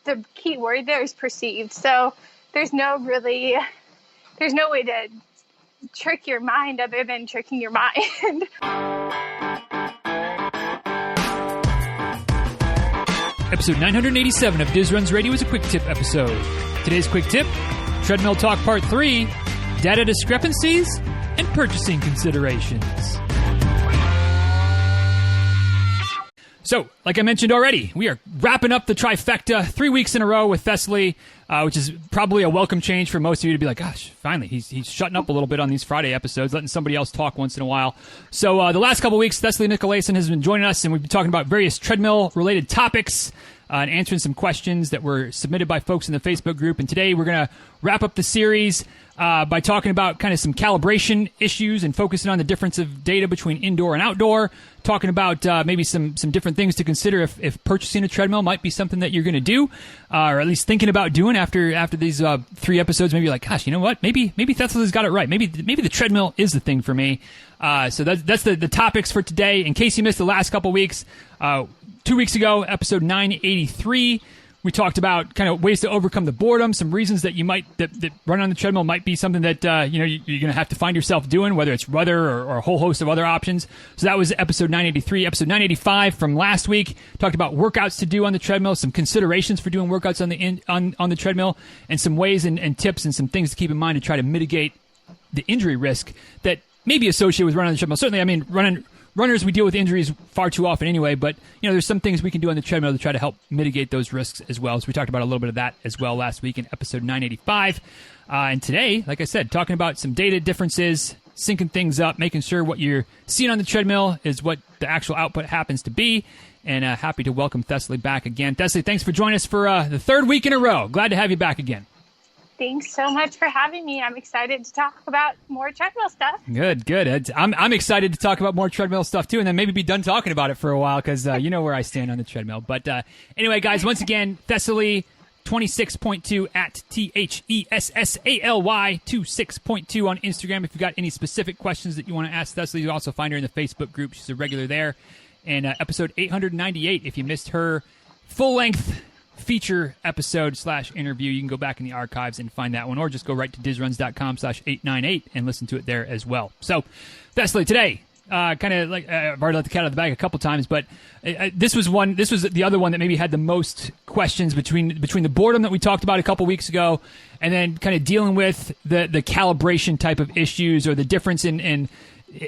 the key word there is perceived. So there's no way to trick your mind other than tricking your mind. Episode 987 of Diz Runs Radio is a quick tip episode. Today's quick tip, Treadmill Talk Part 3, data discrepancies and purchasing considerations. So, like I mentioned already, we are wrapping up the trifecta 3 weeks in a row with Thessaly, which is probably a welcome change for most of you to be like, gosh, finally, he's shutting up a little bit on these Friday episodes, letting somebody else talk once in a while. So the last couple of weeks, Thessaly Nicolason has been joining us, and we've been talking about various treadmill-related topics and answering some questions that were submitted by folks in the Facebook group. And today we're going to wrap up the series by talking about kind of some calibration issues and focusing on the difference of data between indoor and outdoor, talking about maybe some different things to consider if purchasing a treadmill might be something that you're going to do, or at least thinking about doing after these 3 episodes. Maybe you're like, gosh, you know what? Maybe Thessaly's got it right. Maybe the treadmill is the thing for me. So that's the topics for today. In case you missed the last couple weeks, 2 weeks ago, episode 983, we talked about kind of ways to overcome the boredom, some reasons that you might that running on the treadmill might be something that you're going to have to find yourself doing, whether it's weather or a whole host of other options. So that was episode 983. Episode 985 from last week talked about workouts to do on the treadmill, some considerations for doing workouts on the treadmill, and some ways and tips and some things to keep in mind to try to mitigate the injury risk that may be associated with running on the treadmill. Certainly, I mean, runners, we deal with injuries far too often anyway, but there's some things we can do on the treadmill to try to help mitigate those risks as well. So we talked about a little bit of that as well last week in episode 985. And today, like I said, talking about some data differences, syncing things up, making sure what you're seeing on the treadmill is what the actual output happens to be. And happy to welcome Thessaly back again. Thessaly, thanks for joining us for the 3rd week in a row. Glad to have you back again. Thanks so much for having me. I'm excited to talk about more treadmill stuff. Good. I'm excited to talk about more treadmill stuff too, and then maybe be done talking about it for a while because you know where I stand on the treadmill. But anyway, guys, once again, Thessaly 26.2 at Thessaly 26.2 on Instagram. If you've got any specific questions that you want to ask Thessaly, you also find her in the Facebook group. She's a regular there. And episode 898, if you missed her full-length feature episode / interview, you can go back in the archives and find that one, or just go right to dizruns.com/898 and listen to it there as well. So, Thessaly, today, kind of like I've already let the cat out of the bag a couple times, but this was the other one that maybe had the most questions between the boredom that we talked about a couple weeks ago, and then kind of dealing with the calibration type of issues or the difference in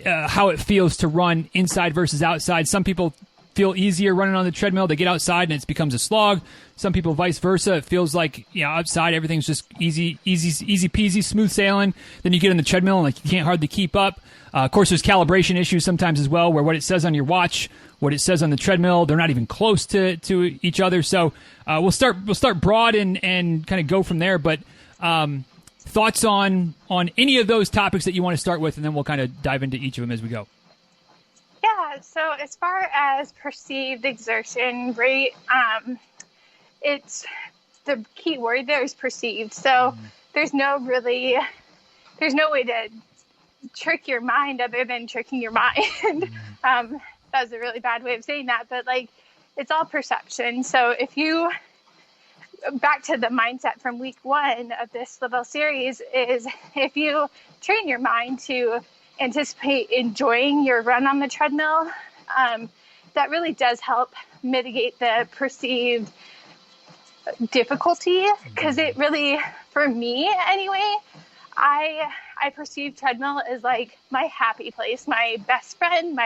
how it feels to run inside versus outside. Some people feel easier running on the treadmill. They get outside and it becomes a slog. Some people vice versa. It feels like outside everything's just easy peasy, smooth sailing. Then you get on the treadmill and you can't hardly keep up. Of course, there's calibration issues sometimes as well, where what it says on your watch, what it says on the treadmill, they're not even close to each other. So we'll start broad and kind of go from there. But thoughts on any of those topics that you want to start with, and then we'll kind of dive into each of them as we go. Yeah, so as far as perceived exertion rate, it's the key word there is perceived. So there's no way to trick your mind other than tricking your mind. That was a really bad way of saying that, but it's all perception. So if you back to the mindset from week 1 of this little series is if you train your mind to anticipate enjoying your run on the treadmill, that really does help mitigate the perceived difficulty, because it really, for me anyway, I perceive treadmill as my happy place, my best friend,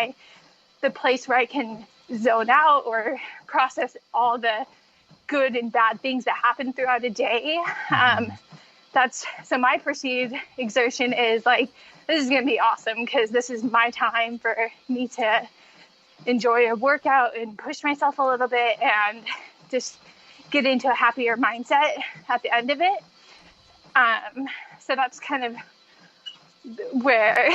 the place where I can zone out or process all the good and bad things that happen throughout a day. So my perceived exertion is this is going to be awesome because this is my time for me to enjoy a workout and push myself a little bit and just get into a happier mindset at the end of it. So that's kind of where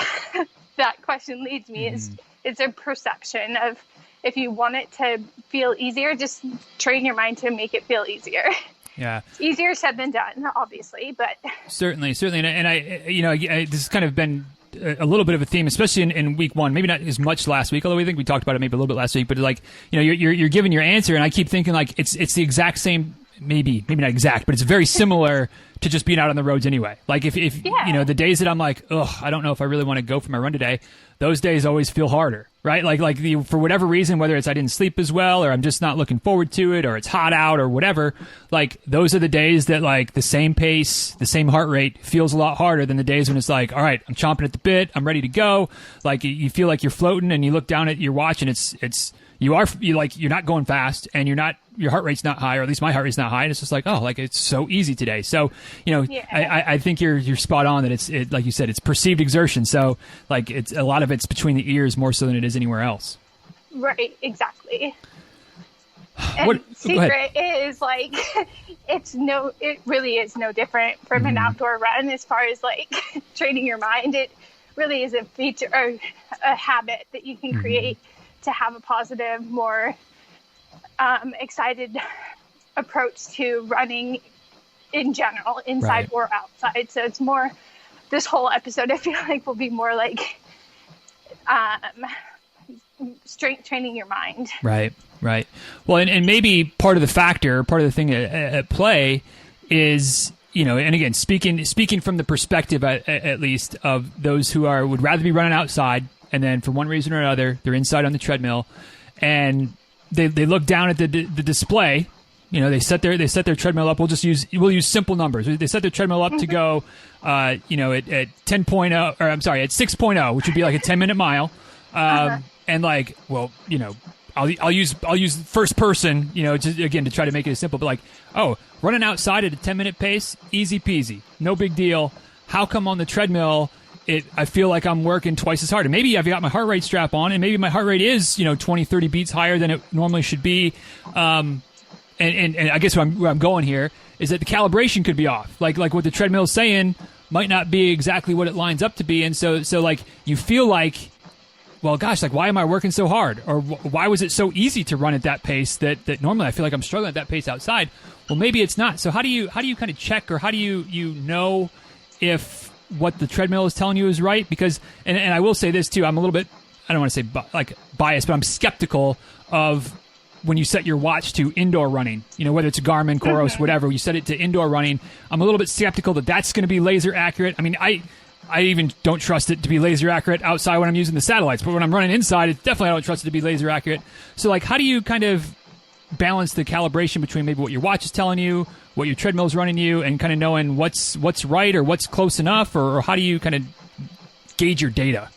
that question leads me is it's a perception of if you want it to feel easier, just train your mind to make it feel easier. Yeah. It's easier said than done, obviously, but certainly. And I this has kind of been a little bit of a theme, especially in week 1, maybe not as much last week, although I think we talked about it maybe a little bit last week, but you're giving your answer. And I keep thinking it's the exact same maybe not exact, but it's very similar to just being out on the roads anyway. Like if the days that I'm like, I don't know if I really want to go for my run today, those days always feel harder, right? For whatever reason, whether it's I didn't sleep as well, or I'm just not looking forward to it, or it's hot out, or whatever, like those are the days that like the same pace, the same heart rate feels a lot harder than the days when it's like, all right, I'm chomping at the bit, I'm ready to go. Like you feel like you're floating, and you look down at your watch, and you're not going fast, and your heart rate's not high, or at least my heart rate's not high, and it's just like, like it's so easy today. So, I think you're spot on that it's like you said, it's perceived exertion. So like it's a lot of it's between the ears more so than it is anywhere else. Right, exactly. And secret is like it really is no different from an outdoor run as far as like training your mind. It really is a feature or a habit that you can create to have a positive, more excited approach to running in general, inside or outside. So it's more, this whole episode I feel like will be more like strength training your mind. Right. Well, and maybe part of the thing at play is, and again, speaking from the perspective at least of those who would rather be running outside, and then for one reason or another, they're inside on the treadmill, and they look down at the display. They set their treadmill up. We'll use simple numbers. They set their treadmill up to go, at 10.0, or I'm sorry, at 6.0, which would be like a 10-minute mile. And like, well, I'll use first person, just again to try to make it simple. But like, running outside at a 10-minute pace, easy peasy, no big deal. How come on the treadmill I feel like I'm working twice as hard? And maybe I've got my heart rate strap on, and maybe my heart rate is 20, 30 beats higher than it normally should be. And I guess where I'm going here is that the calibration could be off. Like what the treadmill is saying might not be exactly what it lines up to be, and so like you feel like, well, gosh, like why am I working so hard, or why was it so easy to run at that pace that normally I feel like I'm struggling at that pace outside? Well, maybe it's not. So how do you kind of check, or how do you know if what the treadmill is telling you is right? Because and I will say this too, I'm a little bit, I don't want to say biased, but I'm skeptical of when you set your watch to indoor running, whether it's Garmin, Coros, whatever, you set it to indoor running. I'm a little bit skeptical that that's going to be laser accurate. I mean, I even don't trust it to be laser accurate outside when I'm using the satellites, but when I'm running inside, I don't trust it to be laser accurate. So like, how do you kind of balance the calibration between maybe what your watch is telling you, what your treadmill is running you, and kind of knowing what's right or what's close enough, or how do you kind of gauge your data?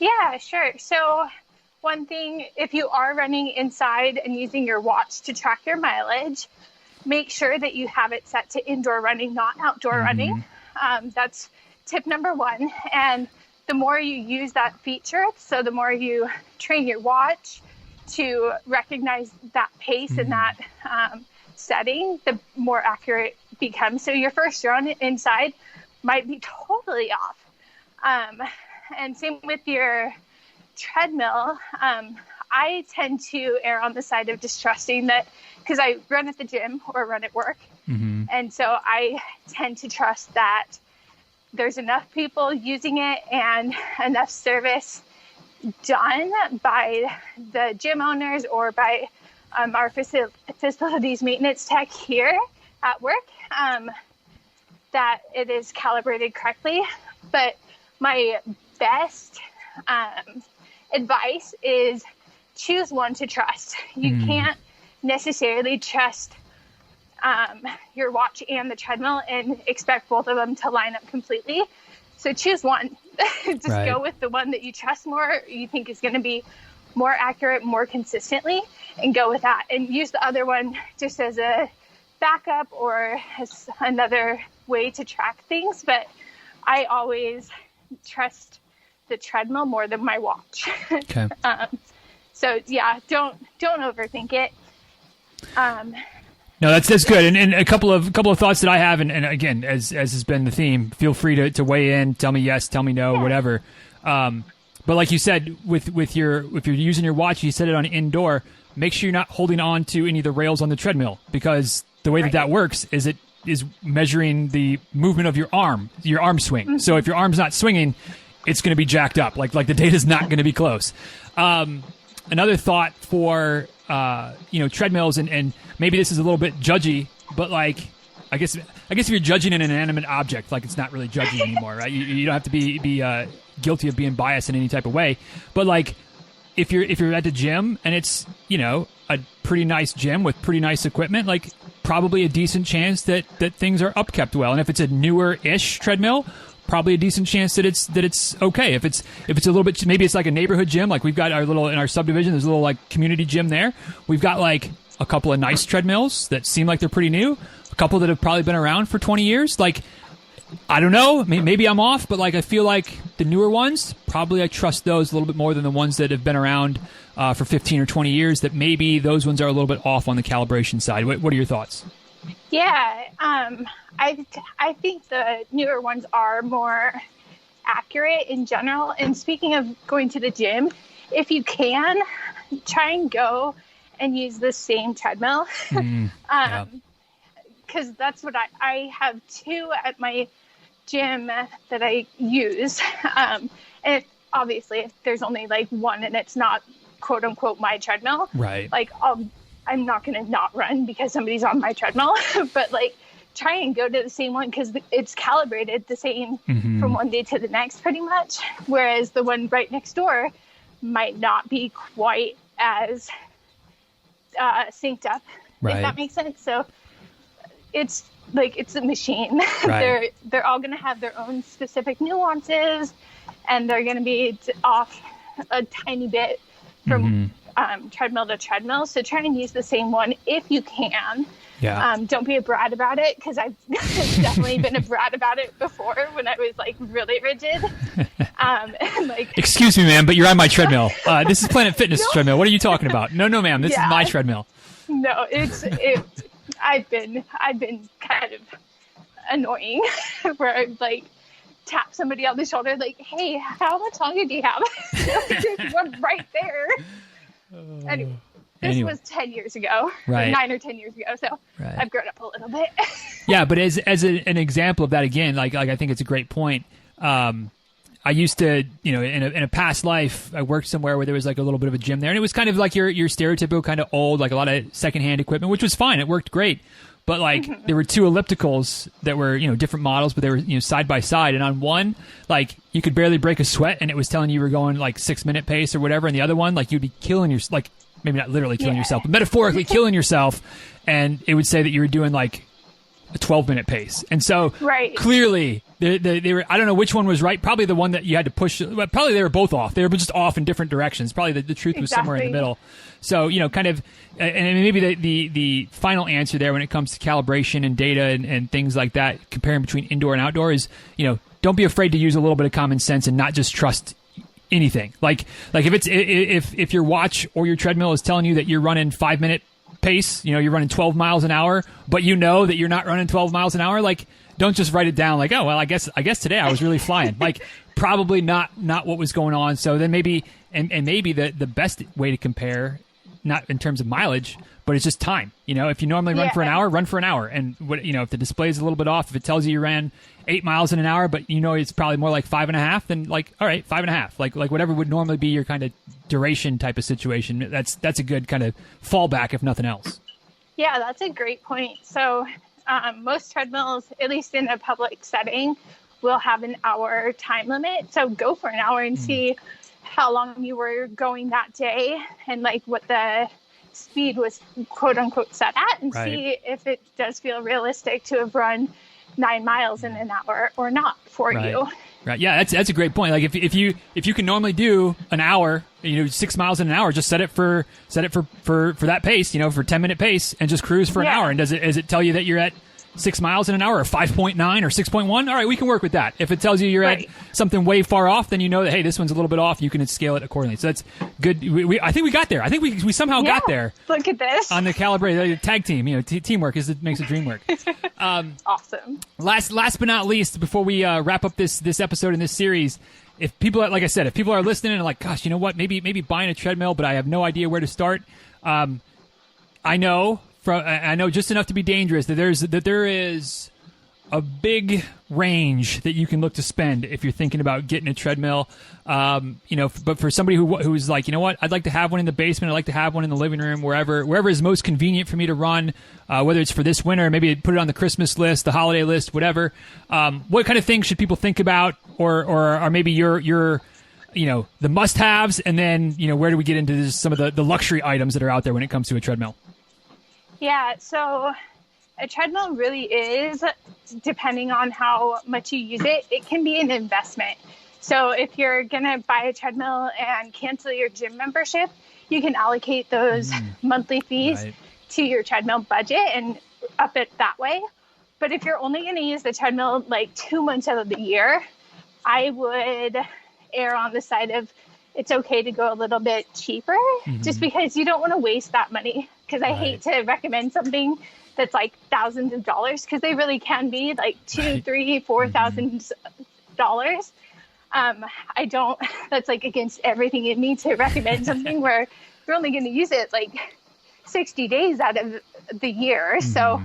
Yeah, sure. So one thing, if you are running inside and using your watch to track your mileage, make sure that you have it set to indoor running, not outdoor running. That's tip number one. And the more you use that feature, so the more you train your watch to recognize that pace and that setting, the more accurate it becomes. So your first run inside might be totally off. And same with your treadmill. I tend to err on the side of distrusting that, because I run at the gym or run at work. And so I tend to trust that there's enough people using it and enough service done by the gym owners or by our facilities maintenance tech here at work, that it is calibrated correctly. But my best advice is choose one to trust. You can't necessarily trust your watch and the treadmill and expect both of them to line up completely. So choose one. Just go with the one that you trust more, you think is going to be more accurate, more consistently, and go with that. And use the other one just as a backup or as another way to track things. But I always trust the treadmill more than my watch. Okay. So yeah, don't overthink it. No, that's good. And a couple of thoughts that I have, and again, as has been the theme, feel free to weigh in, tell me yes, tell me no, whatever. But like you said, if you're using your watch, you set it on indoor, make sure you're not holding on to any of the rails on the treadmill, because the way that works is it is measuring the movement of your arm swing. So if your arm's not swinging, it's going to be jacked up. Like the data's not going to be close. Another thought for treadmills, and maybe this is a little bit judgy but like, I guess if you're judging an inanimate object, like it's not really judging anymore, right? You don't have to be guilty of being biased in any type of way. But like, if you're at the gym and it's, you know, a pretty nice gym with pretty nice equipment, like probably a decent chance that things are upkept well. And if it's a newer-ish treadmill, probably a decent chance that it's okay. If it's a little bit, maybe it's like a neighborhood gym, like we've got in our subdivision, there's a little like community gym there. We've got like a couple of nice treadmills that seem like they're pretty new, a couple that have probably been around for 20 years. Like, I don't know, maybe I'm off, but like I feel like the newer ones, probably I trust those a little bit more than the ones that have been around for 15 or 20 years, that maybe those ones are a little bit off on the calibration side. What are your thoughts? Yeah, I think the newer ones are more accurate in general. And speaking of going to the gym, if you can, try and go and use the same treadmill. Because that's what I have two at my gym that I use. And obviously, if there's only like one and it's not quote unquote my treadmill, right? Like I'm not going to not run because somebody's on my treadmill, but like try and go to the same one because it's calibrated the same from one day to the next pretty much. Whereas the one right next door might not be quite as synced up, right. If that makes sense. So it's like, it's a machine. Right. They're all going to have their own specific nuances, and they're going to be off a tiny bit from treadmill to treadmill. So try and use the same one if you can. Yeah. Don't be a brat about it, because I've definitely been a brat about it before when I was like really rigid. And, like, excuse me, ma'am, but you're on my treadmill. This is Planet Fitness treadmill. What are you talking about? No, ma'am. This is my treadmill. No, I've been kind of annoying where I've like tap somebody on the shoulder, like, hey, how much longer do you have? There's one right there. Anyway, this was 10 years ago, right. 9 or 10 years ago. So right. I've grown up a little bit. Yeah. But as an example of that, again, like I think it's a great point. I used to, you know, in a past life, I worked somewhere where there was like a little bit of a gym there, and it was kind of like your stereotypical kind of old, like a lot of secondhand equipment, which was fine. It worked great. But like there were two ellipticals that were, you know, different models, but they were, you know, side by side. And on one, like you could barely break a sweat, and it was telling you were going like 6-minute pace or whatever. And the other one, like you'd be killing yourself, like maybe not literally killing yourself, but metaphorically killing yourself. And it would say that you were doing like a 12-minute pace. And so clearly they were, I don't know which one was right. Probably the one that you had to push. Well, probably they were both off. They were just off in different directions. Probably the truth was somewhere in the middle. So, you know, kind of, and maybe the final answer there when it comes to calibration and data and things like that, comparing between indoor and outdoor, is, you know, don't be afraid to use a little bit of common sense and not just trust anything. Like if your watch or your treadmill is telling you that you're running 5-minute pace, you know, you're running 12 miles an hour, but you know that you're not running 12 miles an hour, like, don't just write it down like, oh, well, I guess today I was really flying. Like, probably not what was going on. So then maybe, and maybe the best way to compare, not in terms of mileage, but it's just time. You know, if you normally run for an hour, run for an hour. And what, you know, if the display is a little bit off, if it tells you ran 8 miles in an hour, but you know it's probably more like 5.5, then like, all right, 5.5. Like whatever would normally be your kind of duration type of situation. That's a good kind of fallback, if nothing else. Yeah, that's a great point. So most treadmills, at least in a public setting, will have an hour time limit. So go for an hour and see how long you were going that day and like what the speed was quote unquote set at, and see if it does feel realistic to have run 9 miles in an hour or not for you. Right. Yeah, that's a great point. Like if you can normally do an hour, you know, 6 miles in an hour, just set it for that pace, you know, for 10-minute pace, and just cruise for an hour. And does it tell you that you're at 6 miles in an hour, or 5.9 or 6.1? All right, we can work with that. If it tells you you're at something way far off, then you know that, hey, this one's a little bit off. You can scale it accordingly. So that's good. I think we got there. I think we somehow got there. Look at this. On the calibrate tag team, you know, teamwork makes the dream work. Awesome. Last but not least, before we wrap up this episode in this series, if people, like I said, if people are listening and like, gosh, you know what, maybe buying a treadmill, but I have no idea where to start. I know just enough to be dangerous that there is a big range that you can look to spend if you're thinking about getting a treadmill. But for somebody who's like, you know what, I'd like to have one in the basement, I'd like to have one in the living room, wherever is most convenient for me to run, whether it's for this winter, maybe put it on the Christmas list, the holiday list, whatever. What kind of things should people think about, or maybe your the must-haves, and then where do we get into some of the luxury items that are out there when it comes to a treadmill? Yeah, so a treadmill really is, depending on how much you use it, it can be an investment. So if you're going to buy a treadmill and cancel your gym membership, you can allocate those monthly fees to your treadmill budget and up it that way. But if you're only going to use the treadmill like 2 months out of the year, I would err on the side of it's okay to go a little bit cheaper, just because you don't want to waste that money. Because I hate to recommend something that's like thousands of dollars, because they really can be like $2,000, $3,000, $4,000. I don't, that's like against everything in me to recommend something where you're only going to use it like 60 days out of the year. So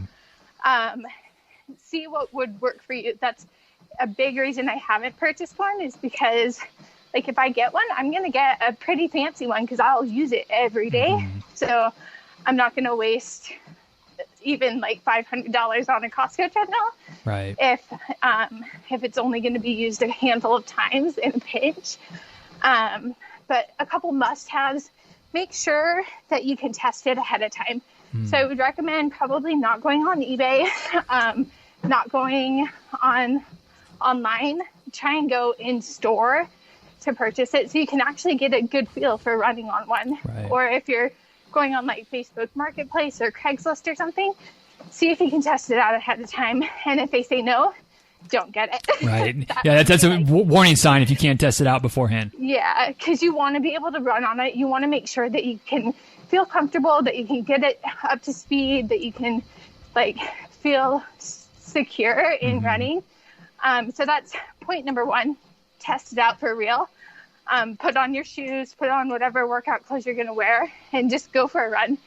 see what would work for you. That's a big reason I haven't purchased one, is because like if I get one, I'm going to get a pretty fancy one because I'll use it every day. So I'm not going to waste even like $500 on a Costco treadmill. Right. If it's only going to be used a handful of times in a pinch. But a couple must-haves, make sure that you can test it ahead of time. So I would recommend probably not going on eBay, not going online. Try and go in store to purchase it so you can actually get a good feel for running on one. Right. Or if you're going on like Facebook Marketplace or Craigslist or something, see if you can test it out ahead of time. And if they say no, don't get it. Right. That's a warning sign if you can't test it out beforehand. Yeah, because you want to be able to run on it. You want to make sure that you can feel comfortable, that you can get it up to speed, that you can like feel secure in running. So that's point number one. Test it out for real. Put on your shoes, put on whatever workout clothes you're going to wear, and just go for a run.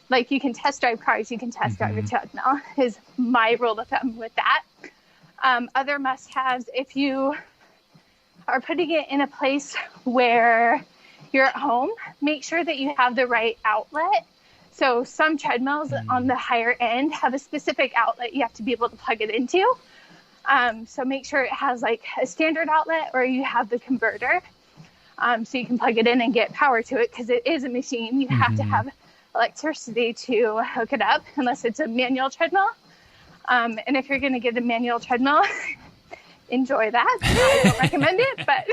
Like you can test drive cars, you can test drive a treadmill, is my rule of thumb with that. Other must-haves, if you are putting it in a place where you're at home, make sure that you have the right outlet. So some treadmills on the higher end have a specific outlet you have to be able to plug it into. So make sure it has like a standard outlet, or you have the converter. So you can plug it in and get power to it, because it is a machine. You have to have electricity to hook it up, unless it's a manual treadmill. And if you're going to get a manual treadmill, enjoy that. I don't recommend it, but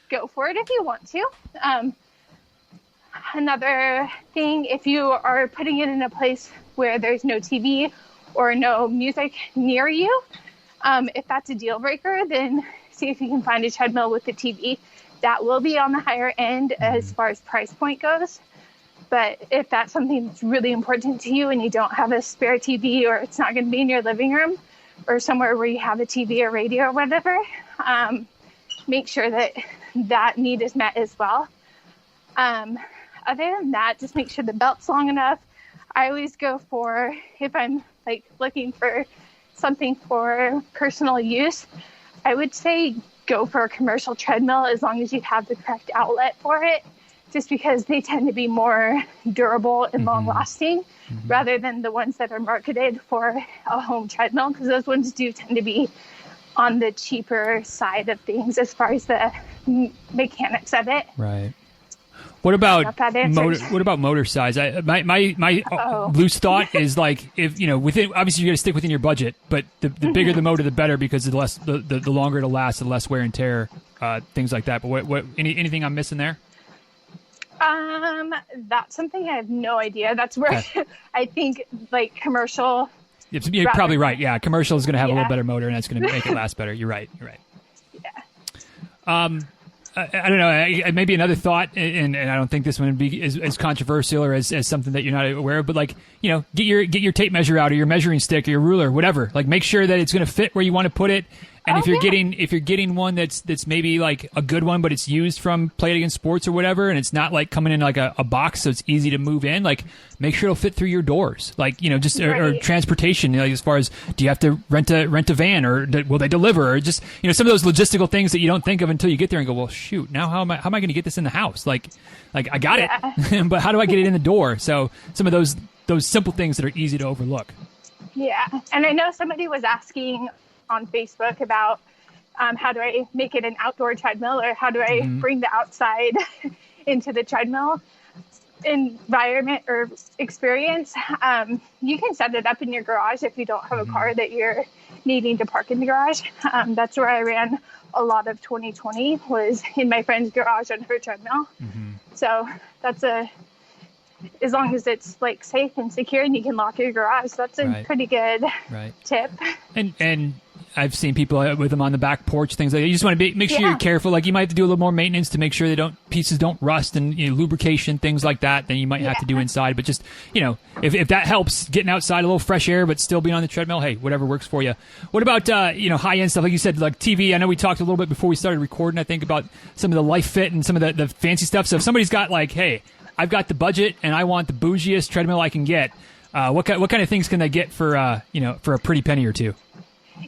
go for it if you want to. Another thing, if you are putting it in a place where there's no TV or no music near you, if that's a deal breaker, then see if you can find a treadmill with a TV. That will be on the higher end as far as price point goes. But if that's something that's really important to you and you don't have a spare TV, or it's not going to be in your living room or somewhere where you have a TV or radio or whatever, make sure that that need is met as well. Other than that, just make sure the belt's long enough. I always go for, if I'm like looking for something for personal use, I would say go for a commercial treadmill as long as you have the correct outlet for it, just because they tend to be more durable and long lasting rather than the ones that are marketed for a home treadmill, because those ones do tend to be on the cheaper side of things as far as the mechanics of it. Right. What about motor size? My loose thought is like, if within, obviously you got to stick within your budget, but the bigger the motor, the better, because the less the longer it'll last, the less wear and tear, things like that. But anything I'm missing there? That's something I have no idea. That's where I think like commercial. You're probably right. Yeah, commercial is going to have a little better motor, and that's going to make it last better. You're right. Yeah. I don't know. Maybe another thought, and I don't think this one would be as controversial or as something that you're not aware of, but like, get your tape measure out, or your measuring stick, or your ruler, whatever. Like, make sure that it's going to fit where you want to put it. And if you're getting one that's maybe like a good one, but it's used from Play It Again Sports or whatever, and it's not like coming in like a box, so it's easy to move in. Like, make sure it'll fit through your doors. Like, just or transportation. Like, as far as, do you have to rent a van, or will they deliver, or just some of those logistical things that you don't think of until you get there and go, well, shoot, now how am I going to get this in the house? Like I got it, but how do I get it in the door? So some of those simple things that are easy to overlook. Yeah, and I know somebody was asking on Facebook about how do I make it an outdoor treadmill, or how do I bring the outside into the treadmill environment or experience. You can set it up in your garage if you don't have a car that you're needing to park in the garage. That's where I ran a lot of 2020, was in my friend's garage on her treadmill. So that's as long as it's like safe and secure and you can lock your garage, that's a pretty good tip. And I've seen people with them on the back porch, things like that. You just want to make sure you're careful. Like, you might have to do a little more maintenance to make sure pieces don't rust, and lubrication, things like that. Then you might have to do inside. But just if that helps, getting outside, a little fresh air, but still being on the treadmill, hey, whatever works for you. What about high end stuff, like you said, like TV? I know we talked a little bit before we started recording, I think, about some of the Life Fit and some of the fancy stuff. So if somebody's got like, hey, I've got the budget and I want the bougiest treadmill I can get, what kind of things can they get for for a pretty penny or two?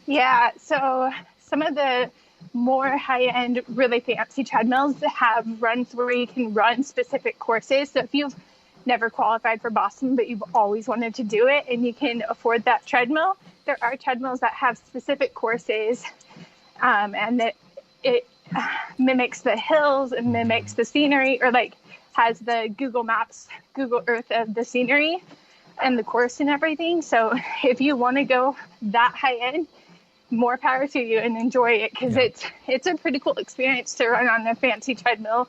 Yeah, so some of the more high-end, really fancy treadmills have runs where you can run specific courses. So if you've never qualified for Boston, but you've always wanted to do it and you can afford that treadmill, there are treadmills that have specific courses, and that it mimics the hills and mimics the scenery, or like has the Google Maps, Google Earth of the scenery and the course and everything. So if you want to go that high-end, more power to you, and enjoy it, because it's a pretty cool experience to run on a fancy treadmill.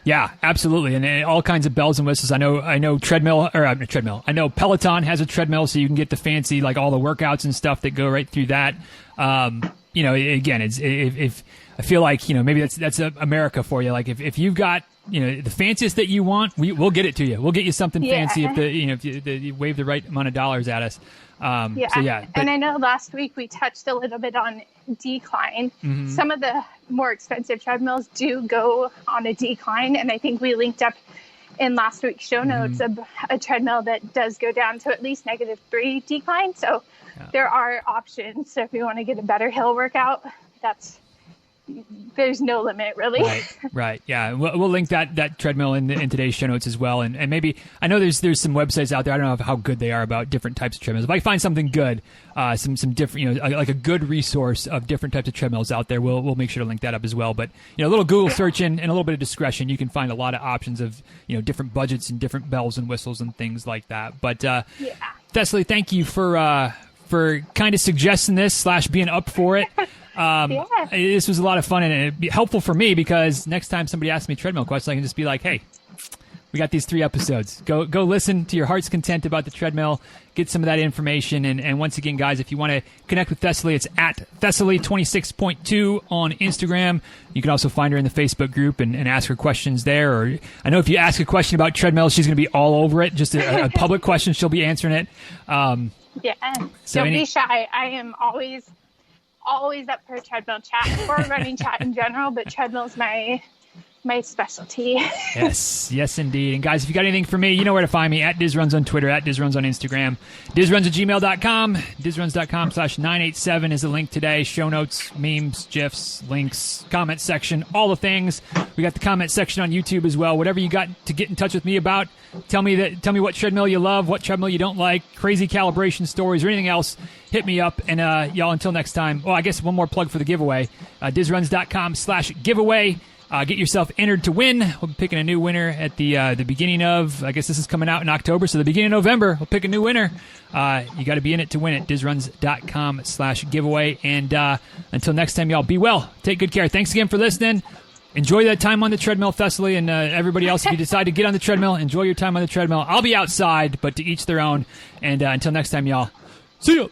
Yeah, absolutely, and all kinds of bells and whistles. I know treadmill, or treadmill. I know Peloton has a treadmill, so you can get the fancy, like all the workouts and stuff that go right through that. Again, it's if I feel like maybe that's America for you. Like if you've got the fanciest that you want, we'll get it to you. We'll get you something fancy if you wave the right amount of dollars at us. And I know last week we touched a little bit on decline. Some of the more expensive treadmills do go on a decline, and I think we linked up in last week's show notes a treadmill that does go down to at least -3 decline. So there are options. So if you want to get a better hill workout, there's no limit, really. Right. Yeah. We'll link that treadmill in today's show notes as well. And maybe, I know there's some websites out there, I don't know how good they are about different types of treadmills. If I find something good, some different, like a good resource of different types of treadmills out there, we'll make sure to link that up as well. But, a little Google searching and a little bit of discretion, you can find a lot of options of, different budgets and different bells and whistles and things like that. But, Thessaly, thank you for kind of suggesting this / being up for it. This was a lot of fun, and it'd be helpful for me, because next time somebody asks me treadmill questions, I can just be like, hey, we got these 3 episodes. Go listen to your heart's content about the treadmill, get some of that information. And once again, guys, if you want to connect with Thessaly, it's at Thessaly26.2 on Instagram. You can also find her in the Facebook group and ask her questions there. Or I know if you ask a question about treadmills, she's going to be all over it. Just a public question, she'll be answering it. So don't be shy. I am always up for a treadmill chat, or running chat in general, but treadmill's my specialty. Yes, indeed. And guys, if you got anything for me, you know where to find me, at DizRuns on Twitter, at DizRuns on Instagram, DizRuns@gmail.com, DizRuns.com/987 is the link today. Show notes, memes, GIFs, links, comment section, all the things. We got the comment section on YouTube as well. Whatever you got to get in touch with me about, tell me what treadmill you love, what treadmill you don't like, crazy calibration stories, or anything else, hit me up. And y'all, until next time, well, I guess one more plug for the giveaway, DizRuns.com/giveaway. Get yourself entered to win. We'll be picking a new winner at the beginning of, I guess this is coming out in October, so the beginning of November, we'll pick a new winner. You got to be in it to win it. DizRuns.com/giveaway. And until next time, y'all, be well. Take good care. Thanks again for listening. Enjoy that time on the treadmill, Thessaly, and everybody else. If you decide to get on the treadmill, enjoy your time on the treadmill. I'll be outside, but to each their own. And until next time, y'all, see you.